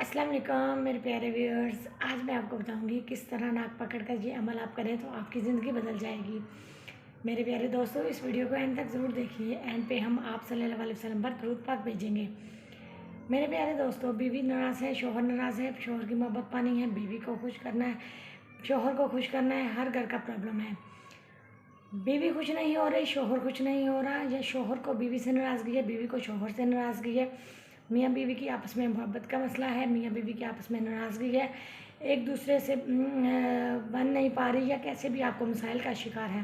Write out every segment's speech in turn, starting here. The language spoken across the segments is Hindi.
अस्सलाम वालेकुम मेरे प्यारे व्यूअर्स। आज मैं आपको बताऊंगी किस तरह नाक पकड़कर ये अमल आप करें तो आपकी ज़िंदगी बदल जाएगी। मेरे प्यारे दोस्तों, इस वीडियो को एंड तक ज़रूर देखिए। एंड पे हम आप सल्लल्लाहु अलैहि वसल्लम पर दुरूद पाक भेजेंगे। मेरे प्यारे दोस्तों, बीवी नाराज़ है, शोहर नाराज़ है, शोहर की मोहब्बत पानी है, बीवी को खुश करना है, शोहर को खुश करना है, हर घर का प्रॉब्लम है। बीवी खुश नहीं हो रही, शोहर खुश नहीं हो रहा, या शोहर को बीवी से नाराज़गी है, बीवी को शोहर से नाराज़गी है, मियाँ बीवी की आपस में मोहब्बत का मसला है, मियाँ बीवी की आपस में नाराज़गी है, एक दूसरे से बन नहीं पा रही, या कैसे भी आपको मसाइल का शिकार है।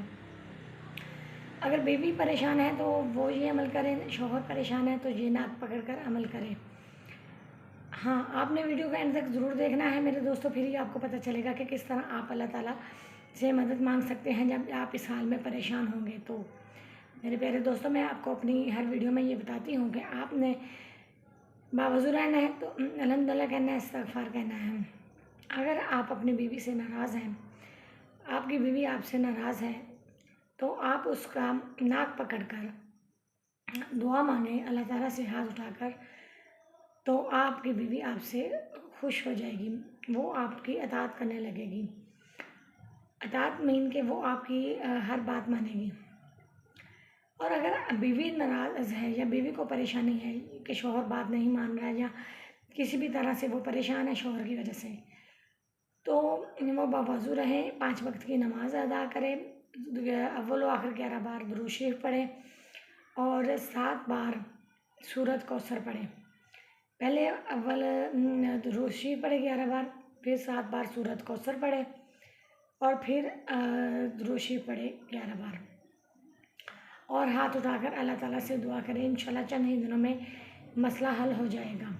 अगर बीवी परेशान है तो वो ये अमल करें, शोहर परेशान है तो ये नाक पकड़ कर अमल करें। हाँ, आपने वीडियो का एंड तक ज़रूर देखना है मेरे दोस्तों, फिर ही आपको पता चलेगा कि किस तरह आप अल्लाह ताला से मदद मांग सकते हैं जब आप इस हाल में परेशान होंगे। तो मेरे प्यारे दोस्तों, मैं आपको अपनी हर वीडियो में ये बताती हूँ कि आपने बावज़ू रहना है तो अल्हम्दुलिल्लाह कहना है, इस्तग़फ़ार कहना है। अगर आप अपनी बीवी से नाराज़ हैं, आपकी बीवी आपसे नाराज़ है, तो आप उसका नाक पकड़कर दुआ मांगें अल्लाह ताला से हाथ उठाकर, तो आपकी बीवी आपसे खुश हो जाएगी, वो आपकी अताअत करने लगेगी। अताअत मीन के वो आपकी हर बात मानेगी। और अगर बीवी नाराज़ है या बीवी को परेशानी है कि शोहर बात नहीं मान रहा है या किसी भी तरह से वो परेशान है शोहर की वजह से, तो वो बावज़ू रहें, 5 वक्त की नमाज अदा करें, अव्वल व आखिर 11 बार दुरूद शरीफ पढ़ें और 7 बार सूरत कौसर पढ़ें। पहले अव्वल दुरूद शरीफ पढ़े 11 बार, फिर 7 बार सूरत कौसर पढ़े और फिर दुरूद शरीफ पढ़े 11 बार, और हाथ उठाकर अल्लाह ताला से दुआ करें। इंशाल्लाह चंद ही दिनों में मसला हल हो जाएगा।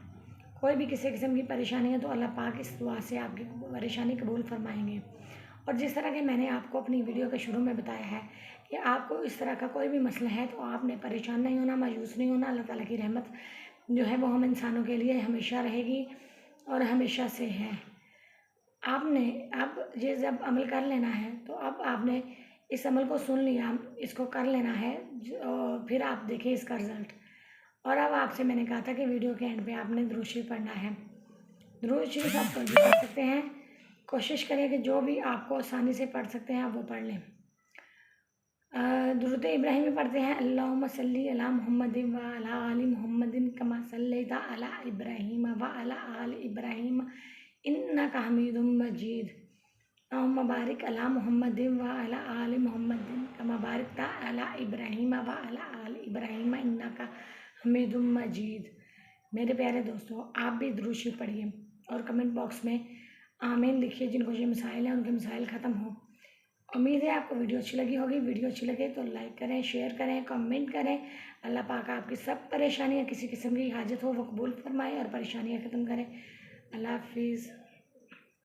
कोई भी किसी किस्म की परेशानी है तो अल्लाह पाक इस दुआ से आपकी परेशानी कबूल फरमाएंगे। और जिस तरह के मैंने आपको अपनी वीडियो के शुरू में बताया है कि आपको इस तरह का कोई भी मसला है तो आपने परेशान नहीं होना, मायूस नहीं होना। अल्लाह ताला की रहमत जो है वो हम इंसानों के लिए हमेशा रहेगी और हमेशा से है। आपने अब ये जब अमल कर लेना है तो अब आपने इस अमल को सुन लिया, इसको कर लेना है, फिर आप देखिए इसका रिज़ल्ट। और अब आपसे मैंने कहा था कि वीडियो के एंड पे आपने दुरूद शरीफ पढ़ना है। दुरूद शरीफ आप कोई भी पढ़ सकते हैं, कोशिश करें कि जो भी आपको आसानी से पढ़ सकते हैं आप वो पढ़ लें। दुरूद इब्राहिमी पढ़ते हैं, अल्लाहुम्मा सल्ली अला मुहम्मदिन व अला आलि मुहम्मदिन कमा सल्लैता अला इब्राहीम व अला आलि इब्राहीम इन्नका हमीदुम मजीद। अल्लाहुम्मा बारिक अला मुहम्मदिन व अला आलि मुहम्मदिन कमा बारकता अला इब्राहीम व अला आलि इब्राहीम इन्नका हमीदुम मजीद। मेरे प्यारे दोस्तों, आप भी दुरूद शरीफ पढ़िए और कमेंट बॉक्स में आमीन लिखिए। जिनको ये मसाइल हैं उनके मसाइल ख़त्म हो। उम्मीद है आपको वीडियो अच्छी लगी होगी। वीडियो अच्छी लगे तो लाइक करें, शेयर करें, कमेंट करें। अल्लाह पाक आपकी सब परेशानियाँ, किसी किस्म की हाजत हो वो कबूल फरमाए और परेशानियाँ ख़त्म करें। अल्लाह हाफिज़।